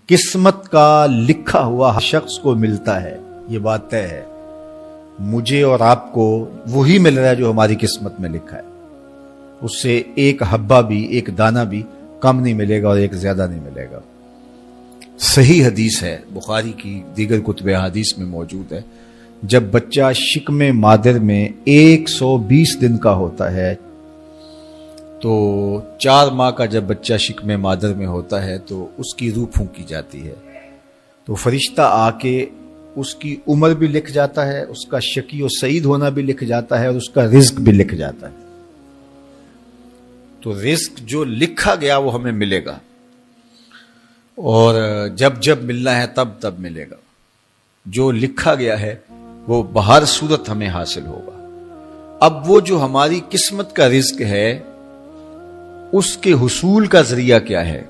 قسمت کا لکھا ہوا ہر شخص کو ملتا ہے، یہ بات طے ہے۔ مجھے اور آپ کو وہی مل رہا ہے جو ہماری قسمت میں لکھا ہے، اس سے ایک حبہ بھی، ایک دانہ بھی کم نہیں ملے گا اور ایک زیادہ نہیں ملے گا۔ صحیح حدیث ہے، بخاری کی دیگر کتب احادیث میں موجود ہے، جب بچہ شکم مادر میں 120 دن کا ہوتا ہے تو 4 ماہ کا جب بچہ شکم مادر میں ہوتا ہے تو اس کی روح پھونکی جاتی ہے، تو فرشتہ آ کے اس کی عمر بھی لکھ جاتا ہے، اس کا شقی و سعید ہونا بھی لکھ جاتا ہے اور اس کا رزق بھی لکھ جاتا ہے۔ تو رزق جو لکھا گیا وہ ہمیں ملے گا، اور جب جب ملنا ہے تب تب ملے گا۔ جو لکھا گیا ہے وہ بہر صورت ہمیں حاصل ہوگا۔ اب وہ جو ہماری قسمت کا رزق ہے اس کے حصول کا ذریعہ کیا ہے؟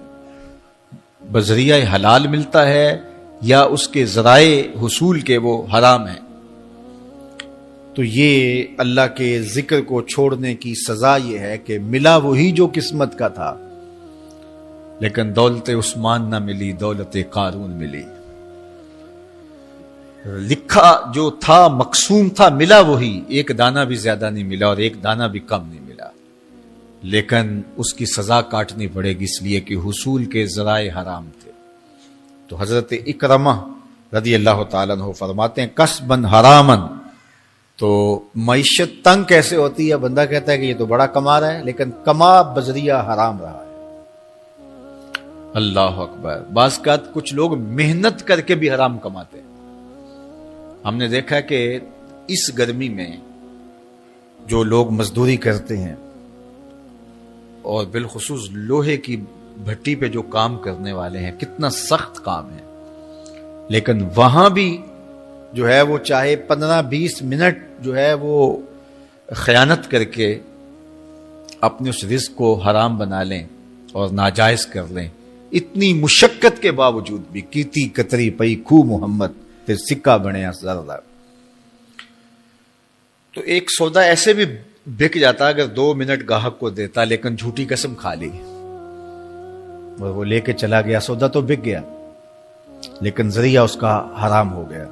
بذریعہ حلال ملتا ہے یا اس کے ذرائع حصول کے وہ حرام ہیں؟ تو یہ اللہ کے ذکر کو چھوڑنے کی سزا یہ ہے کہ ملا وہی جو قسمت کا تھا، لیکن دولت عثمان نہ ملی، دولت قارون ملی۔ لکھا جو تھا، مقسوم تھا، ملا وہی، ایک دانہ بھی زیادہ نہیں ملا اور ایک دانہ بھی کم نہیں ملا، لیکن اس کی سزا کاٹنی پڑے گی اس لیے کہ حصول کے ذرائع حرام تھے۔ تو حضرت اکرمہ رضی اللہ تعالیٰ عنہ فرماتے ہیں کسبن حرامن، تو معیشت تنگ کیسے ہوتی ہے؟ بندہ کہتا ہے کہ یہ تو بڑا کما رہا ہے لیکن کما بذریعہ حرام رہا ہے۔ اللہ اکبر۔ بعض اوقات کچھ لوگ محنت کر کے بھی حرام کماتے ہیں۔ ہم نے دیکھا کہ اس گرمی میں جو لوگ مزدوری کرتے ہیں اور بالخصوص لوہے کی بھٹی پہ جو کام کرنے والے ہیں، کتنا سخت کام ہے، لیکن وہاں بھی جو ہے وہ چاہے 15-20 منٹ جو ہے وہ خیانت کر کے اپنے اس رزق کو حرام بنا لیں اور ناجائز کر لیں، اتنی مشقت کے باوجود بھی کیتی کتری پئی خو محمد تے سکہ بنیا زردہ۔ تو ایک سودا ایسے بھی بک جاتا اگر 2 منٹ گاہک کو دیتا، لیکن جھوٹی قسم کھا لی اور وہ لے کے چلا گیا، سودا تو بک گیا لیکن ذریعہ اس کا حرام ہو گیا۔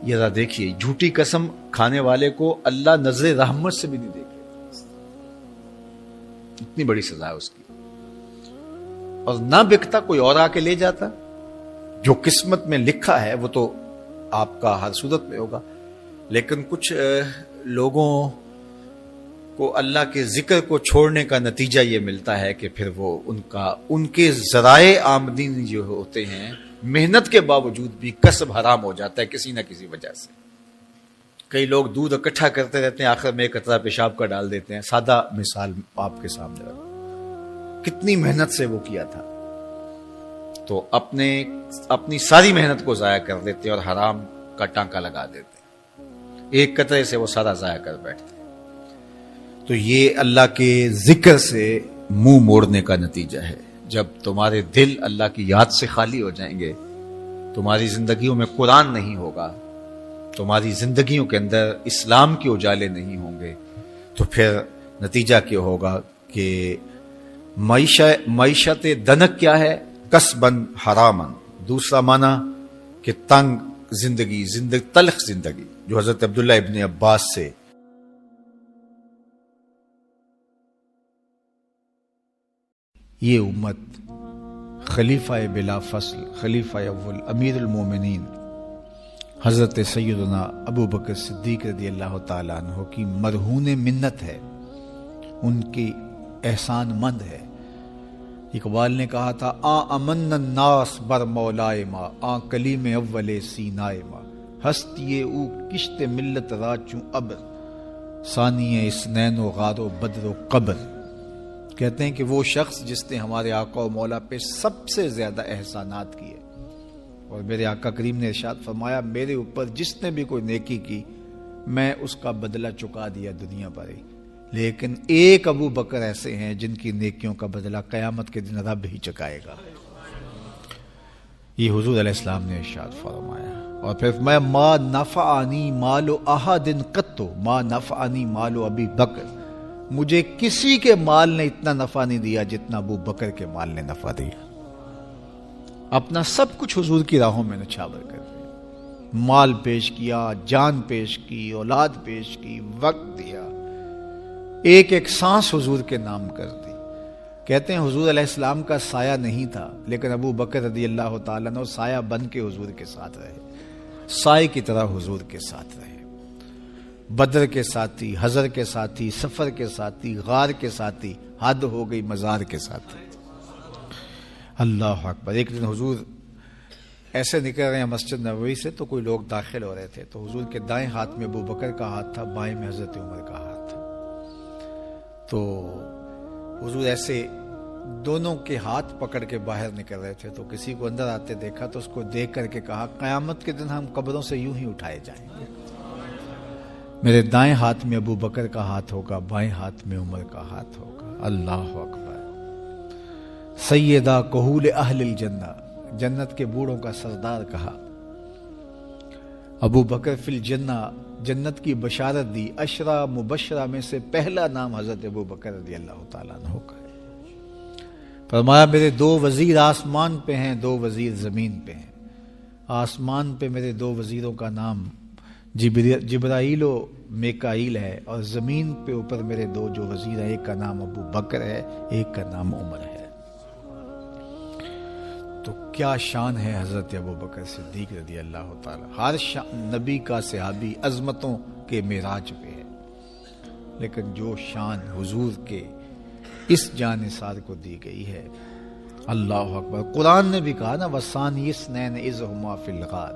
یہ ذرا دیکھیے، جھوٹی قسم کھانے والے کو اللہ نظر رحمت سے بھی نہیں دیکھے، اتنی بڑی سزا ہے اس کی، اور نہ بکتا کوئی اور آ کے لے جاتا۔ جو قسمت میں لکھا ہے وہ تو آپ کا ہر صورت میں ہوگا، لیکن کچھ لوگوں کو اللہ کے ذکر کو چھوڑنے کا نتیجہ یہ ملتا ہے کہ پھر وہ ان کے ذرائع آمدنی جو ہوتے ہیں، محنت کے باوجود بھی کسب حرام ہو جاتا ہے کسی نہ کسی وجہ سے۔ کئی لوگ دودھ اکٹھا کرتے رہتے ہیں، آخر میں ایک قطرہ پیشاب کا ڈال دیتے ہیں۔ سادہ مثال آپ کے سامنے رکھو، کتنی محنت سے وہ کیا تھا، تو اپنی ساری محنت کو ضائع کر دیتے اور حرام کا ٹانکا لگا دیتے، ایک قطرے سے وہ سارا ضائع کر بیٹھتے۔ تو یہ اللہ کے ذکر سے منہ موڑنے کا نتیجہ ہے۔ جب تمہارے دل اللہ کی یاد سے خالی ہو جائیں گے، تمہاری زندگیوں میں قرآن نہیں ہوگا، تمہاری زندگیوں کے اندر اسلام کے اجالے نہیں ہوں گے، تو پھر نتیجہ کیا ہوگا کہ معیشت دنک کیا ہے؟ کسبن حرامن۔ دوسرا معنی کہ تنگ زندگی، تلخ زندگی، جو حضرت عبداللہ ابن عباس سے یہ امت خلیفہ بلا فصل، خلیفہ اول، امیر المومنین حضرت سیدنا ابو بکر صدیق رضی اللہ تعالیٰ عنہ کی مرہون منت ہے، ان کی احسان مند ہے۔ اقبال نے کہا تھا امن الناس بر مولائے ما، کلیم اول سینائے ما، ہستی او کشت ملت راچوں ابر، ثانی اسنین و غار و بدر و قبر۔ کہتے ہیں کہ وہ شخص جس نے ہمارے آقا و مولا پہ سب سے زیادہ احسانات کیے، اور میرے آقا کریم نے ارشاد فرمایا میرے اوپر جس نے بھی کوئی نیکی کی میں اس کا بدلہ چکا دیا دنیا پر ہی، لیکن ایک ابو بکر ایسے ہیں جن کی نیکیوں کا بدلہ قیامت کے دن رب ہی چکائے گا۔ یہ حضور علیہ السلام نے ارشاد فرمایا۔ اور پھر میں ما نفعنی مال احد قط، ما نفعنی مال ابی بکر مجھے کسی کے مال نے اتنا نفع نہیں دیا جتنا ابو بکر کے مال نے نفع دیا. اپنا سب کچھ حضور کی راہوں میں نچھاور کر دیا، مال پیش کیا، جان پیش کی، اولاد پیش کی، وقت دیا، ایک ایک سانس حضور کے نام کر دی. کہتے ہیں حضور علیہ السلام کا سایہ نہیں تھا، لیکن ابو بکر رضی اللہ تعالیٰ عنہ سایہ بن کے حضور کے ساتھ رہے، سائے کی طرح حضور کے ساتھ رہے. بدر کے ساتھی، حضر کے ساتھی، سفر کے ساتھی، غار کے ساتھی، حد ہو گئی مزار کے ساتھی. اللہ اکبر. ایک دن حضور ایسے نکل رہے ہیں مسجد نبوی سے تو کوئی لوگ داخل ہو رہے تھے، تو حضور کے دائیں ہاتھ میں ابو بکر کا ہاتھ تھا، بائیں میں حضرت عمر کا ہاتھ تھا. تو حضور ایسے دونوں کے ہاتھ پکڑ کے باہر نکل رہے تھے، تو کسی کو اندر آتے دیکھا تو اس کو دیکھ کر کے کہا قیامت کے دن ہم قبروں سے یوں ہی اٹھائے جائیں گے، میرے دائیں ہاتھ میں ابو بکر کا ہاتھ ہوگا، بائیں ہاتھ میں عمر کا ہاتھ ہوگا. اللہ اکبر. سیدہ کہول اہل الجنہ، جنت کے بوڑھوں کا سردار کہا. ابو بکر فی الجنہ، جنت کی بشارت دی. عشرہ مبشرہ میں سے پہلا نام حضرت ابو بکر رضی اللہ تعالیٰ عنہ کا ہے. فرمایا میرے 2 وزیر آسمان پہ ہیں، 2 وزیر زمین پہ ہیں. آسمان پہ میرے 2 وزیروں کا نام جبرائیل و میکائیل ہے، اور زمین پہ اوپر میرے 2 جو وزیر ہیں، ایک کا نام ابو بکر ہے، ایک کا نام عمر ہے. تو کیا شان ہے حضرت ابو بکر صدیق رضی اللہ تعالی. ہر نبی کا صحابی عظمتوں کے معراج پہ ہے، لیکن جو شان حضور کے اس جاں نثار کو دی گئی ہے، اللہ اکبر. قرآن نے بھی کہا نا وَثَانِيَ اثْنَيْنِ إِذْ هُمَا فِي الْغَارِ.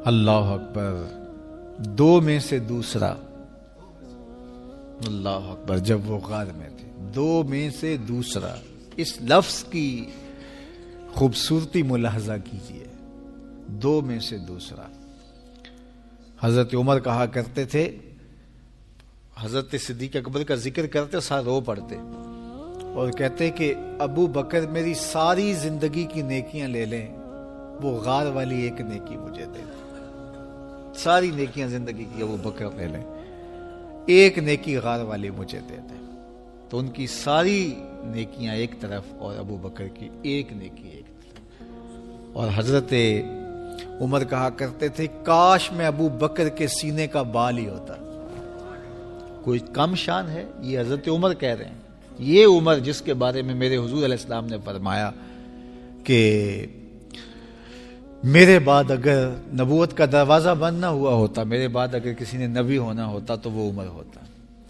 اللہ اکبر. 2 میں سے دوسرا، اللہ اکبر. جب وہ غار میں تھے، 2 میں سے دوسرا. اس لفظ کی خوبصورتی ملاحظہ کیجئے، 2 میں سے دوسرا. حضرت عمر کہا کرتے تھے، حضرت صدیق اکبر کا ذکر کرتے ساتھ رو پڑتے اور کہتے کہ ابو بکر میری ساری زندگی کی نیکیاں لے لیں، وہ غار والی ایک نیکی مجھے دے دیں. ساری نیکیاں زندگی کی ابو بکر لے لیں، ایک نیکی غار والی مجھے دے دیں. تو ان کی ساری نیکیاں ایک طرف اور ابو بکر کی ایک نیکی ایک طرف. اور حضرت عمر کہا کرتے تھے کاش میں ابو بکر کے سینے کا بال ہی ہوتا. کوئی کم شان ہے؟ یہ حضرت عمر کہہ رہے ہیں. یہ عمر جس کے بارے میں میرے حضور علیہ السلام نے فرمایا کہ میرے بعد اگر نبوت کا دروازہ بند نہ ہوا ہوتا، میرے بعد اگر کسی نے نبی ہونا ہوتا تو وہ عمر ہوتا.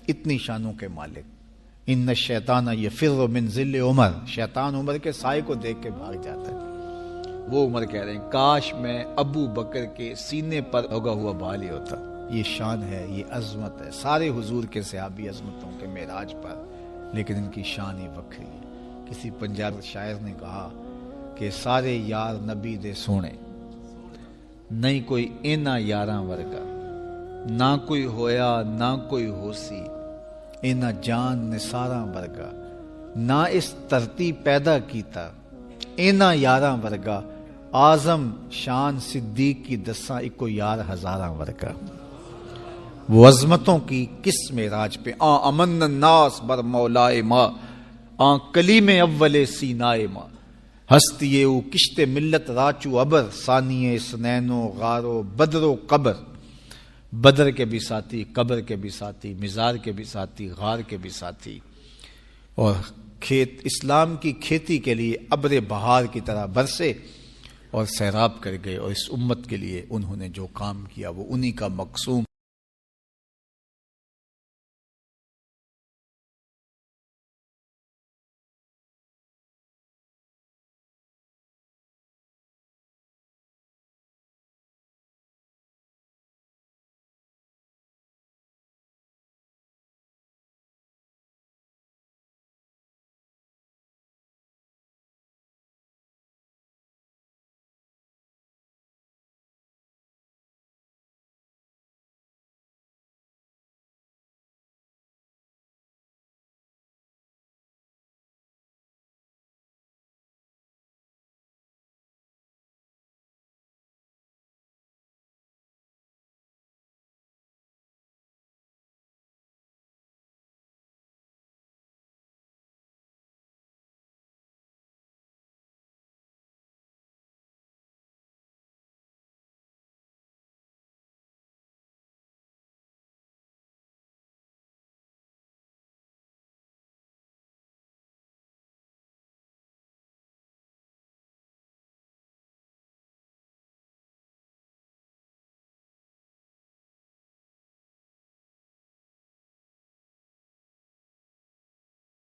اتنی شانوں کے مالک. ان الشیطان یفر من ظل عمر، شیطان عمر کے سائے کو دیکھ کے بھاگ جاتا ہے. وہ عمر کہہ رہے ہیں کاش میں ابو بکر کے سینے پر ہوگا ہوا بال ہی ہوتا. یہ شان ہے، یہ عظمت ہے. سارے حضور کے صحابی عظمتوں کے معراج پر، لیکن ان کی شان ہی وکری ہے. کسی پنجاب شاعر نے کہا کہ سارے یار نبی دے سونے، نہیں کوئی اینا یاراں ورگا، نہ کوئی ہویا نہ کوئی ہوسی، اینا جان نثاراں ورگا، نہ اس دھرتی پیدا کیتا، اینا یاراں ورگا، اعظم شان صدیق کی دساں اکو یار ہزاراں ورگا. وہ عظمتوں کی کس معراج پہ امن الناس بر مولائے ماں، کلیم اول سینائے ماں، ہستی او کشت ملت راچو ابر، ثانی سنینو غارو بدرو قبر. بدر کے بھی ساتھی، قبر کے بھی ساتھی، مزار کے بھی ساتھی، غار کے بھی ساتھی. اور کھیت اسلام کی کھیتی کے لیے ابر بہار کی طرح برسے اور سیراب کر گئے. اور اس امت کے لیے انہوں نے جو کام کیا وہ انہی کا مقصوم